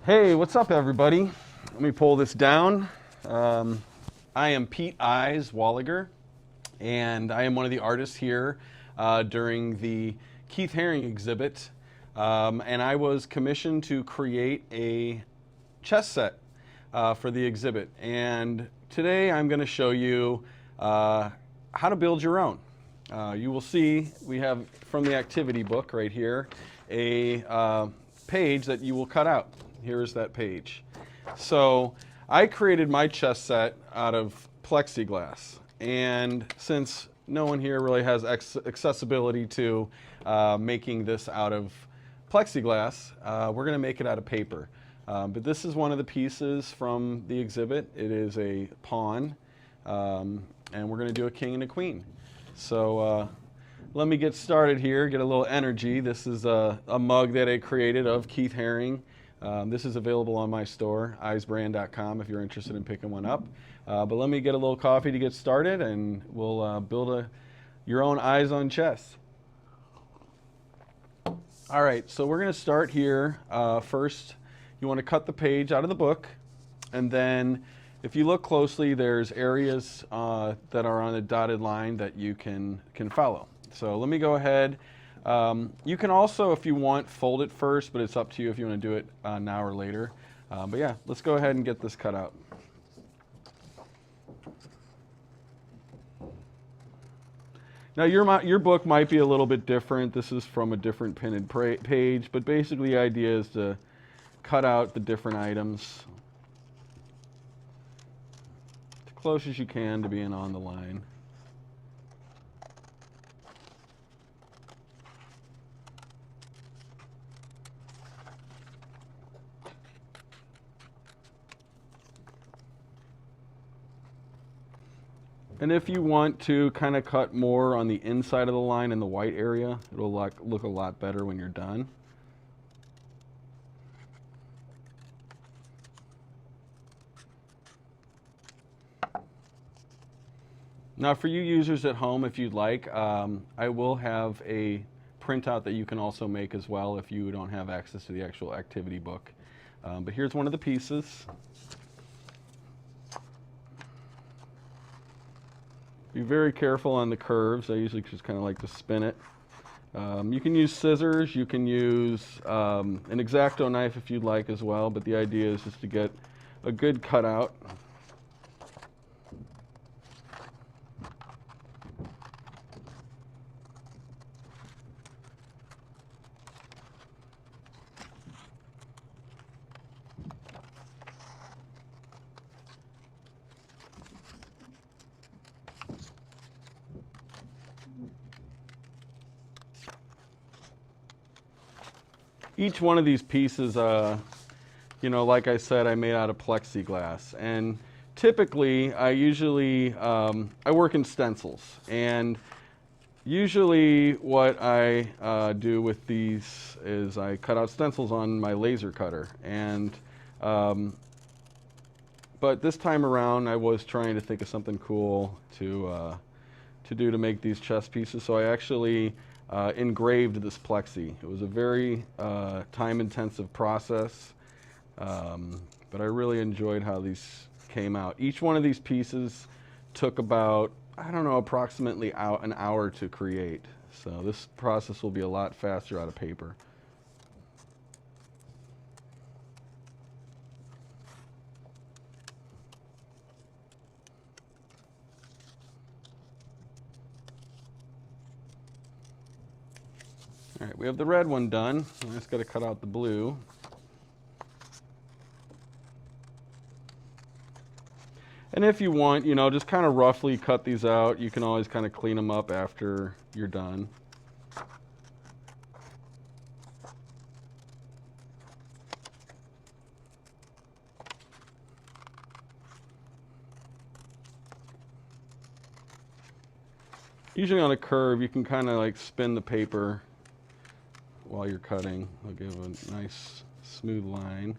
Hey, what's up, everybody? Let me pull this down. I am Peat EYEZ Wollaeger, and I am one of the artists here during the Keith Haring exhibit. And I was commissioned to create a chess set for the exhibit. And today I'm going to show you how to build your own. You will see we have from the activity book right here a page that you will cut out. Here's that page. So I created my chess set out of plexiglass, and since no one here really has accessibility to making this out of plexiglass, we're going to make it out of paper. But this is one of the pieces from the exhibit. It is a pawn, and we're going to do a king and a queen. So let me get started here, get a little energy. This is a mug that I created of Keith Haring. This is available on my store, EYEZbrand.com, if you're interested in picking one up. But let me get a little coffee to get started, and we'll build your own eyes on chess. All right, so we're going to start here. First, you want to cut the page out of the book, and then if you look closely, there's areas that are on a dotted line that you can follow. So let me go ahead. You can also, if you want, fold it first, but it's up to you if you want to do it now or later. But yeah, let's go ahead and get this cut out. Now your book might be a little bit different. This is from a different pinned page, but basically the idea is to cut out the different items as close as you can to being on the line. And if you want to kind of cut more on the inside of the line in the white area, it'll look a lot better when you're done. Now for you users at home, if you'd like, I will have a printout that you can also make as well if you don't have access to the actual activity book. But here's one of the pieces. Be very careful on the curves. I usually just kind of like to spin it. You can use scissors, you can use an X-Acto knife if you'd like as well, but the idea is just to get a good cutout. Each one of these pieces, you know, like I said, I made out of plexiglass. And typically, I work in stencils. And usually what I do with these is I cut out stencils on my laser cutter. And but this time around, I was trying to think of something cool to do to make these chess pieces. So I actually engraved this plexi. It was a very time-intensive process, but I really enjoyed how these came out. Each one of these pieces took about, I don't know, approximately an hour to create. So this process will be a lot faster out of paper. All right, we have the red one done. I just got to cut out the blue. And if you want, you know, just kind of roughly cut these out. You can always kind of clean them up after you're done. Usually on a curve, you can kind of like spin the paper while you're cutting. It'll give a nice smooth line.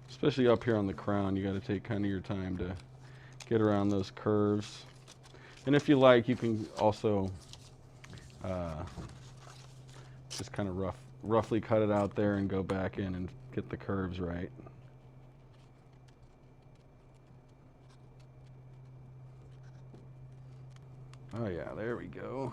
Especially up here on the crown, you got to take kind of your time to get around those curves. And if you like, you can also just kind of roughly cut it out there and go back in and get the curves right. Oh yeah, there we go.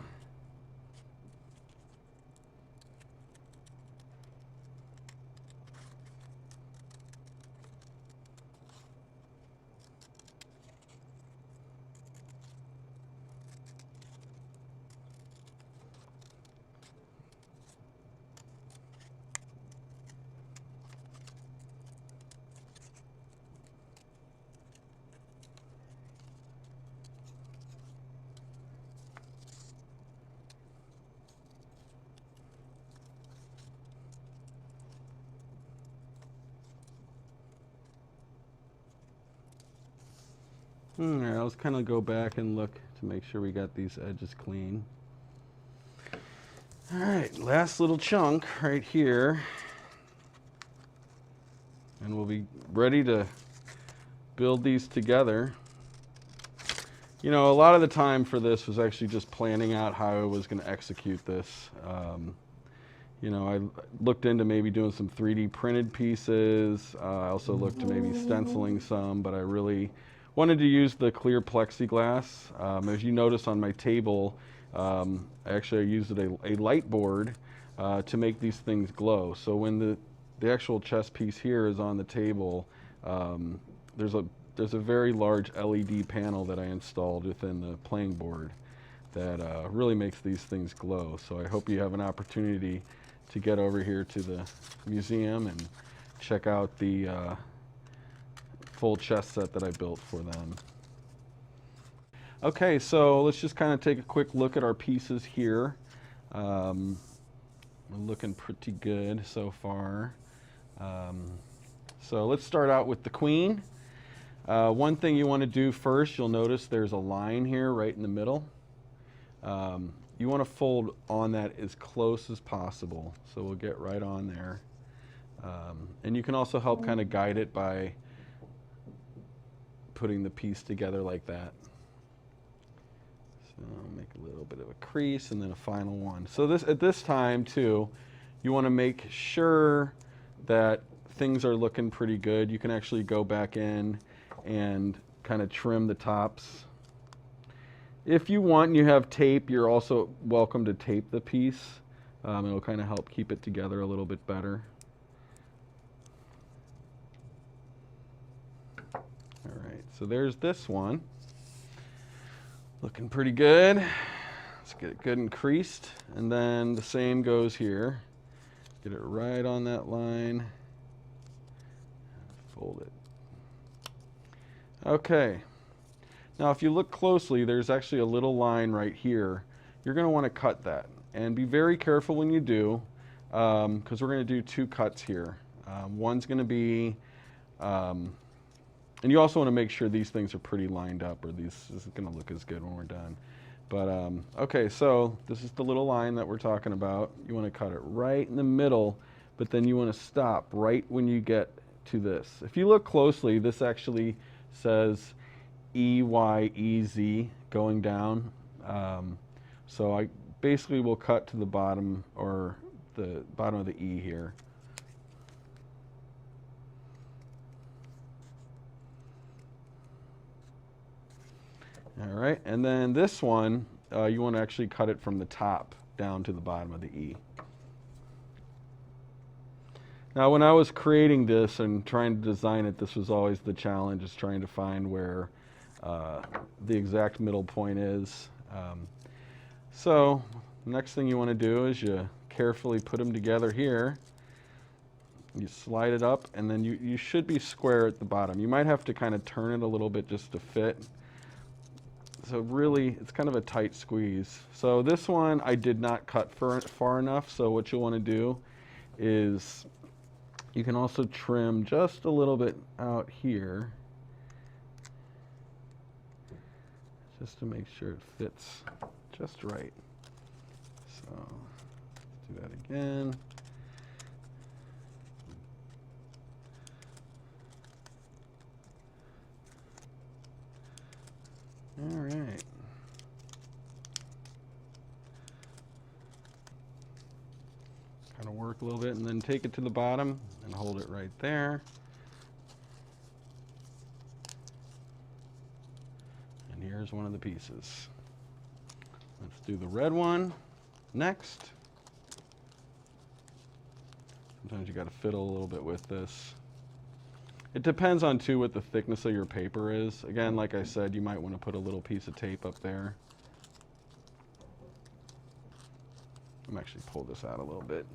All right, let's kind of go back and look to make sure we got these edges clean. All right, last little chunk right here. And we'll be ready to build these together. You know, a lot of the time for this was actually just planning out how I was going to execute this. You know, I looked into maybe doing some 3D printed pieces. I also looked to maybe stenciling some, but I really wanted to use the clear plexiglass. As you notice on my table, actually I used a light board to make these things glow. So when the actual chess piece here is on the table, there's a very large LED panel that I installed within the playing board that really makes these things glow. So I hope you have an opportunity to get over here to the museum and check out the full chess set that I built for them. Okay, so let's just kind of take a quick look at our pieces here. We're looking pretty good so far. So let's start out with the queen. One thing you want to do first, you'll notice there's a line here right in the middle. You want to fold on that as close as possible. So we'll get right on there. And you can also help kind of guide it by putting the piece together like that. So I'll make a little bit of a crease and then a final one. So at this time too, you want to make sure that things are looking pretty good. You can actually go back in and kind of trim the tops. If you want and you have tape, you're also welcome to tape the piece. It'll kind of help keep it together a little bit better. All right, so there's this one. Looking pretty good. Let's get it good and creased. And then the same goes here. Get it right on that line. Fold it. Okay. Now if you look closely, there's actually a little line right here. You're going to want to cut that. And be very careful when you do, because we're going to do two cuts here. One's going to be, and you also want to make sure these things are pretty lined up, or this isn't going to look as good when we're done. But okay, so this is the little line that we're talking about. You want to cut it right in the middle, but then you want to stop right when you get to this. If you look closely, this actually says EYEZ going down. So I basically will cut to the bottom, or the bottom of the E here. All right, and then this one, you want to actually cut it from the top down to the bottom of the E. Now, when I was creating this and trying to design it, this was always the challenge, is trying to find where the exact middle point is. So, next thing you want to do is you carefully put them together here. You slide it up, and then you should be square at the bottom. You might have to kind of turn it a little bit just to fit. So really, it's kind of a tight squeeze. So this one I did not cut far enough, so what you'll want to do is you can also trim just a little bit out here, just to make sure it fits just right. So let's do that again. All right. a little bit, and then take it to the bottom and hold it right there. And here's one of the pieces. Let's do the red one next. Sometimes you got to fiddle a little bit with this. It depends on too what the thickness of your paper is. Again, like I said, you might want to put a little piece of tape up there. I'm actually pull this out a little bit.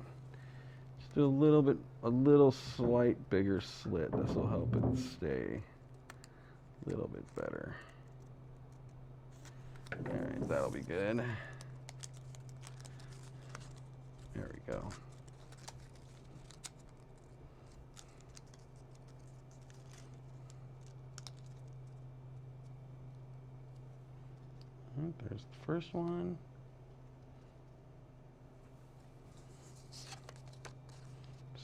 Just do a little slight bigger slit. This will help it stay a little bit better. All right, that'll be good. There we go. All right, there's the first one.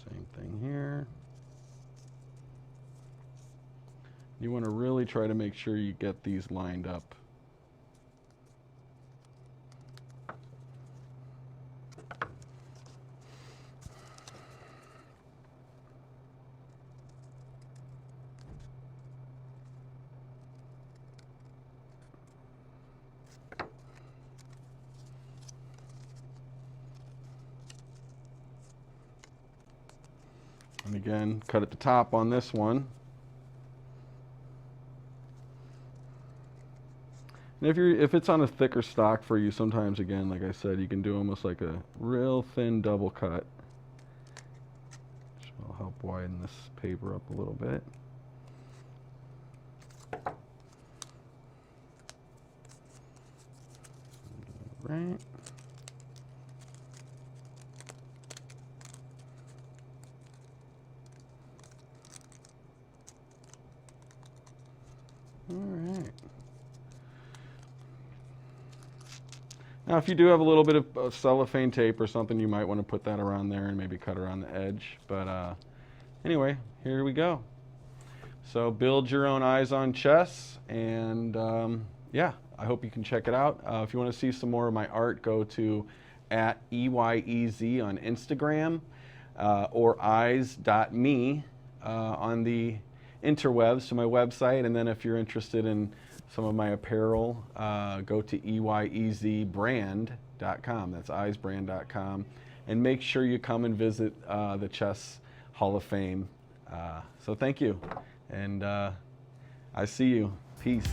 Same thing here. You want to really try to make sure you get these lined up. And again, cut at the top on this one. And if it's on a thicker stock for you, sometimes, again, like I said, you can do almost like a real thin double cut, which will help widen this paper up a little bit. Right. All right. Now, if you do have a little bit of cellophane tape or something, you might want to put that around there and maybe cut around the edge. But anyway, here we go. So build your own eyes on chess, and yeah, I hope you can check it out. If you want to see some more of my art, go to @EYEZ on Instagram or eyes.me on the interwebs, to my website. And then if you're interested in some of my apparel, go to EYEZbrand.com. That's EYEZbrand.com. And make sure you come and visit the Chess Hall of Fame. So thank you. And I see you. Peace.